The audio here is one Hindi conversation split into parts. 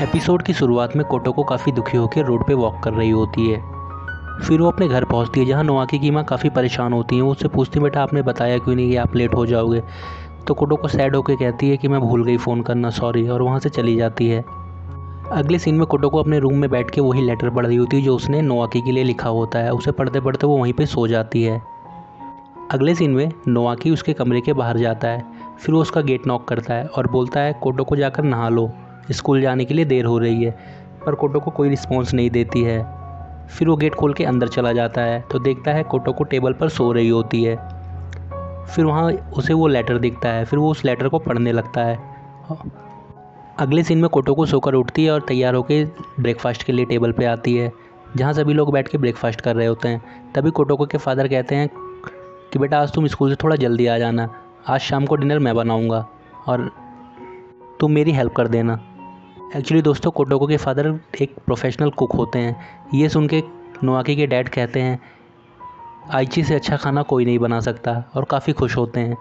एपिसोड की शुरुआत में कोटोको काफ़ी दुखी होकर रोड पे वॉक कर रही होती है। फिर वो अपने घर पहुंचती है जहां नोआकी की माँ काफ़ी परेशान होती है। वो उससे पूछती है, बेटा आपने बताया क्यों नहीं कि आप लेट हो जाओगे। तो कोटोको सैड होकर कहती है कि मैं भूल गई फ़ोन करना, सॉरी, और वहाँ से चली जाती है। अगले सीन में कोटोको अपने रूम में बैठ के वही लेटर पढ़ रही होती है जो उसने नोआकी के लिए लिखा होता है। उसे पढ़ते पढ़ते वो वहीं पर सो जाती है। अगले सीन में नोआकी उसके कमरे के बाहर जाता है। फिर वो उसका गेट नॉक करता है और बोलता है, कोटोको जाकर नहा लो, स्कूल जाने के लिए देर हो रही है। पर कोटोको कोई रिस्पॉन्स नहीं देती है। फिर वो गेट खोल के अंदर चला जाता है तो देखता है कोटोको टेबल पर सो रही होती है। फिर वहाँ उसे वो लेटर दिखता है। फिर वो उस लेटर को पढ़ने लगता है। अगले सीन में कोटोको सोकर उठती है और तैयार होकर ब्रेकफास्ट के लिए टेबल पे आती है जहाँ सभी लोग बैठ के ब्रेकफास्ट कर रहे होते हैं। तभी कोटोको के फादर कहते हैं कि बेटा आज तुम स्कूल से थोड़ा जल्दी आ जाना, आज शाम को डिनर मैं बनाऊंगा और तुम मेरी हेल्प कर देना। एक्चुअली दोस्तों, कोटोको के फादर एक प्रोफेशनल कुक होते हैं। ये सुन के नोआकी के डैड कहते हैं, आइची से अच्छा खाना कोई नहीं बना सकता, और काफ़ी खुश होते हैं।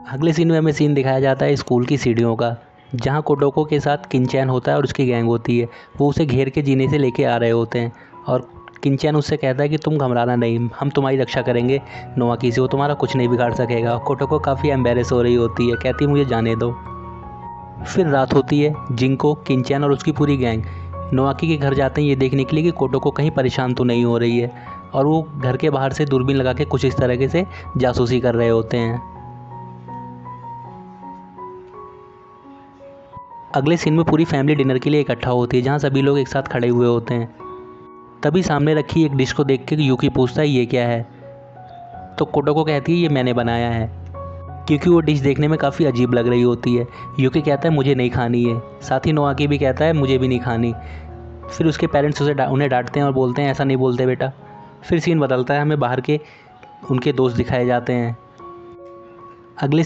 अगले सीन में हमें सीन दिखाया जाता है स्कूल की सीढ़ियों का, जहाँ कोटोको के साथ किनचैन होता है और उसकी गैंग होती है। वो उसे घेर के जीने से लेके आ रहे होते हैं और किनचैन उससे कहता है कि तुम घबराना नहीं, हम तुम्हारी रक्षा करेंगे नोआकी से, वो तुम्हारा कुछ नहीं बिगाड़ सकेगा। कोटोको काफ़ी एम्बेरस हो रही होती है, कहती है मुझे जाने दो। फिर रात होती है। जिंको, किनचैन और उसकी पूरी गैंग नोआकी के घर जाते हैं ये देखने के लिए कि कोटोको कहीं परेशान तो नहीं हो रही है, और वो घर के बाहर से दूरबीन लगा के कुछ इस तरीके से जासूसी कर रहे होते हैं। अगले सीन में पूरी फैमिली डिनर के लिए इकट्ठा होती है जहाँ सभी लोग एक साथ खड़े हुए होते हैं। तभी सामने रखी एक डिश को देख के यूकी पूछता है ये क्या है। तो कोटोको कहती है ये मैंने बनाया है, क्योंकि वो डिश देखने में काफ़ी अजीब लग रही होती है। यूकी कहता है मुझे नहीं खानी है, साथ ही नोआकी भी कहता है मुझे भी नहीं खानी। फिर उसके पेरेंट्स उन्हें डांटते हैं और बोलते हैं ऐसा नहीं बोलते बेटा। फिर सीन बदलता है, हमें बाहर के उनके दोस्त दिखाए जाते हैं। अगले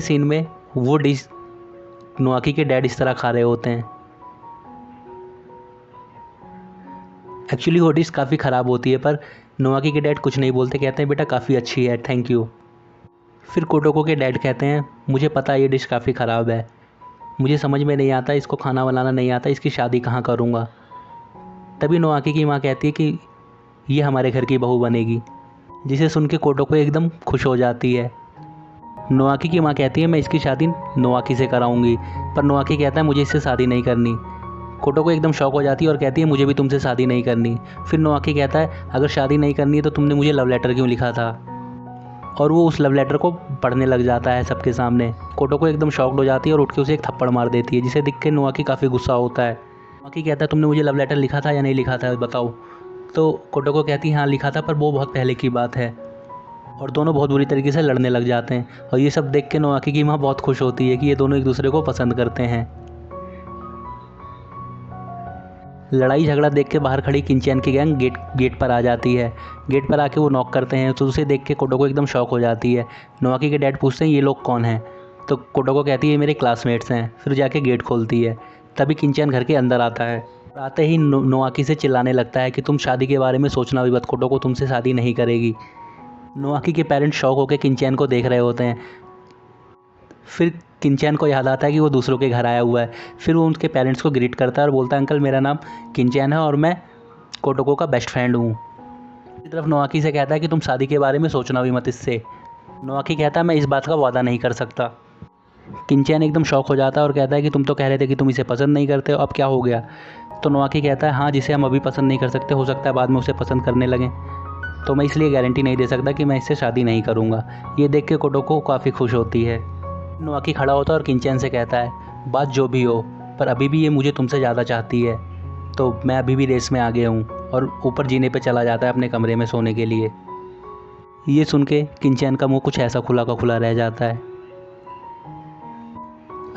सीन में वो डिश नोआकी के डैड इस तरह खा रहे होते हैं। एक्चुअली वो डिश काफ़ी ख़राब होती है, पर नोआकी के डैड कुछ नहीं बोलते, कहते हैं बेटा काफ़ी अच्छी है, थैंक यू। फिर कोटोको के डैड कहते हैं मुझे पता है ये डिश काफ़ी ख़राब है, मुझे समझ में नहीं आता, इसको खाना बनाना नहीं आता, इसकी शादी कहाँ करूँगा। तभी नोआकी की माँ कहती है कि ये हमारे घर की बहू बनेगी, जिसे सुन के कोटोको एकदम खुश हो जाती है। नोआकी की माँ कहती है मैं इसकी शादी नोआकी से कराऊंगी, पर नोआकी कहता है मुझे इससे शादी नहीं करनी। कोटोको एकदम शॉक हो जाती है और कहती है मुझे भी तुमसे शादी नहीं करनी। फिर नोआकी कहता है अगर शादी नहीं करनी है तो तुमने मुझे लव लेटर क्यों लिखा था, और वो उस लव लेटर को पढ़ने लग जाता है सबके सामने। कोटोको एकदम शॉक्ड हो जाती है और उठ के उसे एक थप्पड़ मार देती है, जिसे देख के नोआकी काफ़ी गुस्सा होता है। नोआकी कहता है तुमने मुझे लव लेटर लिखा था या नहीं लिखा था बताओ। तो कोटोको कहती है हाँ लिखा था, पर वो बहुत पहले की बात है, और दोनों बहुत बुरी तरीके से लड़ने लग जाते हैं। और ये सब देख के नोआकी की माँ बहुत खुश होती है कि ये दोनों एक दूसरे को पसंद करते हैं। लड़ाई झगड़ा देख के बाहर खड़ी किनचैन की गैंग गेट पर आ जाती है। गेट पर आके वो नॉक करते हैं तो उसे देख के कोटोको एकदम शॉक हो जाती है। नोआकी के डैड पूछते हैं ये लोग कौन हैं, तो कोटोको कहती है मेरे क्लासमेट्स हैं। फिर जाके गेट खोलती है। तभी किनचैन घर के अंदर आता है। आते ही नोआकी से चिल्लाने लगता है कि तुम शादी के बारे में सोचना भी मत, कोटोको तुमसे शादी नहीं करेगी। नोआकी के पेरेंट्स शॉक होकर किनचैन को देख रहे होते हैं। फिर किनचैन को याद आता है कि वो दूसरों के घर आया हुआ है। फिर वो उनके पेरेंट्स को ग्रीट करता है और बोलता है अंकल मेरा नाम किनचैन है और मैं कोटोको का बेस्ट फ्रेंड हूँ। इस तरफ नोआकी से कहता है कि तुम शादी के बारे में सोचना भी मत इससे। नोआकी कहता है मैं इस बात का वादा नहीं कर सकता। किनचैन एकदम शॉक हो जाता है और कहता है कि तुम तो कह रहे थे कि तुम इसे पसंद नहीं करते हो, अब क्या हो गया। तो नोआकी कहता है हाँ, जिसे हम अभी पसंद नहीं कर सकते हो सकता है बाद में उसे पसंद करने लगें, तो मैं इसलिए गारंटी नहीं दे सकता कि मैं इससे शादी नहीं करूँगा। ये देख के कोटोको काफ़ी खुश होती है। नोआकी खड़ा होता है और किनचैन से कहता है बात जो भी हो, पर अभी भी ये मुझे तुमसे ज़्यादा चाहती है, तो मैं अभी भी रेस में आगे हूँ, और ऊपर जीने पे चला जाता है अपने कमरे में सोने के लिए। ये सुन के किनचैन का मुंह कुछ ऐसा खुला का खुला रह जाता है।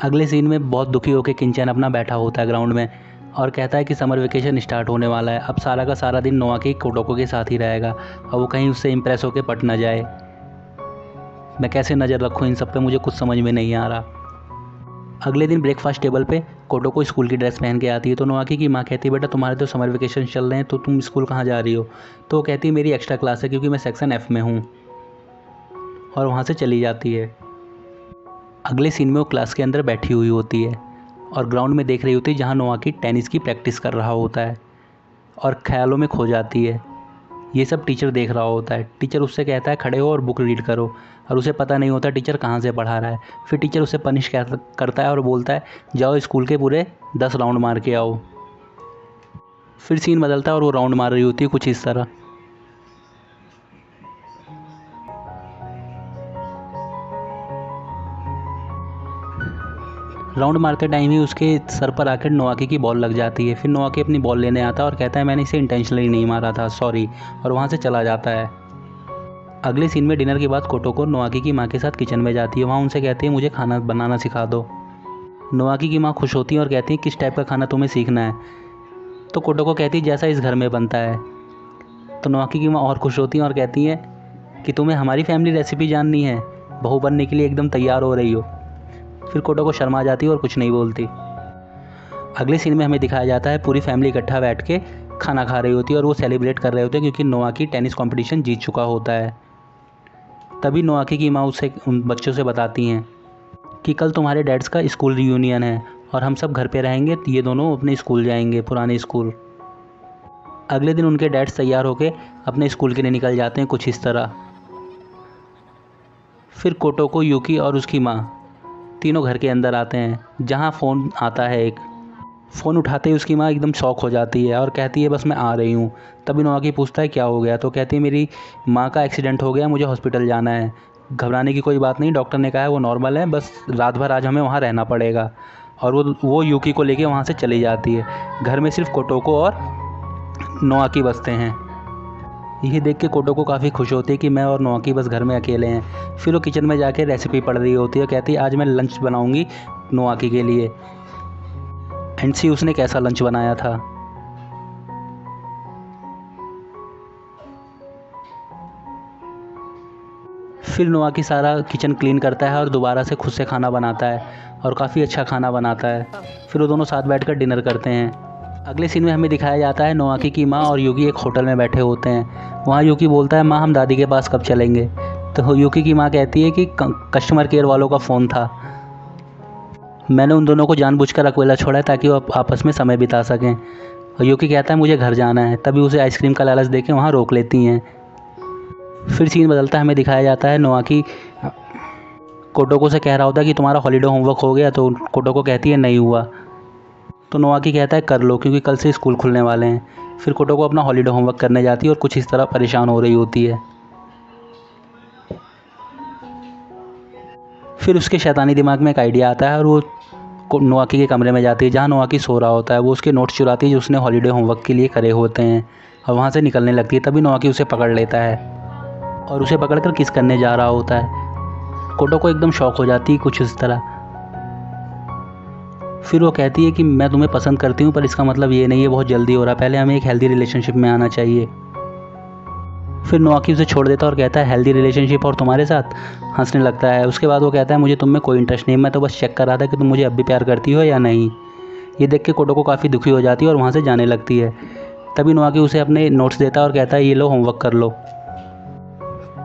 अगले सीन में बहुत दुखी होकर किनचैन अपना बैठा होता है ग्राउंड में और कहता है कि समर वेकेशन स्टार्ट होने वाला है, अब सारा का सारा दिन नोआकी कोटोको के साथ ही रहेगा और वो कहीं उससे इम्प्रेस होकर पट ना जाए। मैं कैसे नज़र रखूँ इन सब पे, मुझे कुछ समझ में नहीं आ रहा। अगले दिन ब्रेकफास्ट टेबल पे कोटोको स्कूल की ड्रेस पहन के आती है। तो नोआकी की माँ कहती है बेटा तुम्हारे तो समर वेकेशन चल रहे हैं, तो तुम स्कूल कहाँ जा रही हो। तो वो कहती है मेरी एक्स्ट्रा क्लास है क्योंकि मैं सेक्शन F में हूँ, और वहाँ से चली जाती है। अगले सीन में वो क्लास के अंदर बैठी हुई होती है और ग्राउंड में देख रही होती है जहाँ नोआकी टेनिस की प्रैक्टिस कर रहा होता है और ख्यालों में खो जाती है। ये सब टीचर देख रहा होता है। टीचर उससे कहता है खड़े हो और बुक रीड करो, और उसे पता नहीं होता टीचर कहाँ से पढ़ा रहा है। फिर टीचर उसे पनिश करता है और बोलता है जाओ स्कूल के पूरे 10 राउंड मार के आओ। फिर सीन बदलता है और वो राउंड मार रही होती है कुछ इस तरह। राउंड मारते टाइम ही उसके सर पर आकर नोआकी की बॉल लग जाती है। फिर नोआकी अपनी बॉल लेने आता है और कहता है मैंने इसे इंटेंशनली नहीं मारा था, सॉरी, और वहाँ से चला जाता है। अगले सीन में डिनर के बाद कोटोको नोआकी की माँ के साथ किचन में जाती है। वहाँ उनसे कहती है मुझे खाना बनाना सिखा दो। नोआकी की माँ खुश होती है और कहती है किस टाइप का खाना तुम्हें सीखना है। तो कोटोको कहती है जैसा इस घर में बनता है। तो नोआकी की माँ और खुश होती है और कहती है कि तुम्हें हमारी फैमिली रेसिपी जाननी है, बहू बनने के लिए एकदम तैयार हो रही हो। फिर कोटोको शर्मा जाती है और कुछ नहीं बोलती। अगले सीन में हमें दिखाया जाता है पूरी फैमिली इकट्ठा बैठ के खाना खा रही होती है और वो सेलिब्रेट कर रहे होते हैं क्योंकि नोआकी टेनिस कंपटीशन जीत चुका होता है। तभी नोआकी की माँ उससे उन बच्चों से बताती हैं कि कल तुम्हारे डैड्स का स्कूल रियूनियन है और हम सब घर पे रहेंगे, ये दोनों अपने स्कूल जाएंगे, पुराने स्कूल। अगले दिन उनके डैड्स तैयार होकर अपने स्कूल के लिए निकल जाते हैं कुछ इस तरह। फिर कोटोको, यूकी और उसकी माँ तीनों घर के अंदर आते हैं जहाँ फ़ोन आता है एक। फ़ोन उठाते ही उसकी माँ एकदम शॉक हो जाती है और कहती है बस मैं आ रही हूँ। तभी नोआकी पूछता है क्या हो गया, तो कहती है मेरी माँ का एक्सीडेंट हो गया, मुझे हॉस्पिटल जाना है। घबराने की कोई बात नहीं, डॉक्टर ने कहा है वो नॉर्मल है, बस रात भर आज हमें वहाँ रहना पड़ेगा। और वो यूकी को लेके वहाँ से चली जाती है। घर में सिर्फ कोटोको और नोआकी बसते हैं। यह देख के कोटोको काफ़ी खुश होती है कि मैं और नोआकी बस घर में अकेले हैं। फिर वो किचन में जाके रेसिपी पढ़ रही होती है, कहती है आज मैं लंच बनाऊंगी नोआकी के लिए। एंड सी उसने कैसा लंच बनाया था। फिर नोआकी सारा किचन क्लीन करता है और दोबारा से खुद से खाना बनाता है और काफ़ी अच्छा खाना बनाता है। फिर वो दोनों साथ बैठकर डिनर करते हैं। अगले सीन में हमें दिखाया जाता है नोआकी की माँ और यूकी एक होटल में बैठे होते हैं। वहाँ यूकी बोलता है माँ हम दादी के पास कब चलेंगे। तो यूकी की माँ कहती है कि कस्टमर केयर वालों का फ़ोन था, मैंने उन दोनों को जानबूझकर अकेला छोड़ा है ताकि वो आपस में समय बिता सकें। और यूकी कहता है मुझे घर जाना है। तभी उसे आइसक्रीम का लालच देके वहाँ रोक लेती हैं। फिर सीन बदलता है, हमें दिखाया जाता है नोआकी कोटोको से कह रहा होता है कि तुम्हारा हॉलीडे होमवर्क हो गया। तो कोटोको कहती है नहीं हुआ। तो नोआकी कहता है कर लो क्योंकि कल से स्कूल खुलने वाले हैं। फिर कोटोको अपना हॉलीडे होमवर्क करने जाती है और कुछ इस तरह परेशान हो रही होती है। फिर उसके शैतानी दिमाग में एक आइडिया आता है और वो नोआकी के कमरे में जाती है जहाँ नोआकी सो रहा होता है। वो उसके नोट्स चुराती है जो उसने हॉलीडे होमवर्क के लिए करे होते हैं और वहाँ से निकलने लगती है। तभी नोआकी उसे पकड़ लेता है और उसे पकड़कर किस करने जा रहा होता है। कोटोको एकदम शॉक हो जाती है कुछ इस तरह। फिर वो कहती है कि मैं तुम्हें पसंद करती हूँ पर इसका मतलब ये नहीं है बहुत जल्दी हो रहा, पहले हमें एक हेल्दी रिलेशनशिप में आना चाहिए। फिर नोआकी उसे छोड़ देता और कहता है हेल्दी रिलेशनशिप और तुम्हारे साथ, हंसने लगता है। उसके बाद वो कहता है मुझे तुम में कोई इंटरेस्ट नहीं, मैं तो बस चेक कर रहा था कि तुम मुझे अब भी प्यार करती हो या नहीं। ये देख के कोटोको काफ़ी दुखी हो जाती है और वहाँ से जाने लगती है। तभी नोआकी उसे अपने नोट्स देता है और कहता है ये लो होमवर्क कर लो।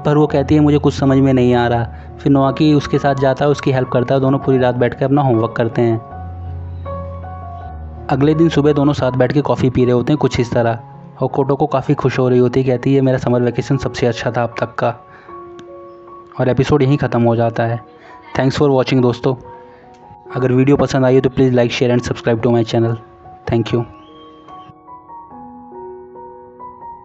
पर वो कहती है मुझे कुछ समझ में नहीं आ रहा। फिर नोआकी उसके साथ जाता है, उसकी हेल्प करता है, दोनों पूरी रात बैठ कर अपना होमवर्क करते हैं। अगले दिन सुबह दोनों साथ बैठ के कॉफ़ी पी रहे होते हैं कुछ इस तरह। और कोटोको काफ़ी खुश हो रही होती है, कहती है मेरा समर वेकेशन सबसे अच्छा था अब तक का। और एपिसोड यहीं ख़त्म हो जाता है। थैंक्स फॉर वॉचिंग दोस्तों। अगर वीडियो पसंद आई हो तो please like share and subscribe to my channel. Thank you.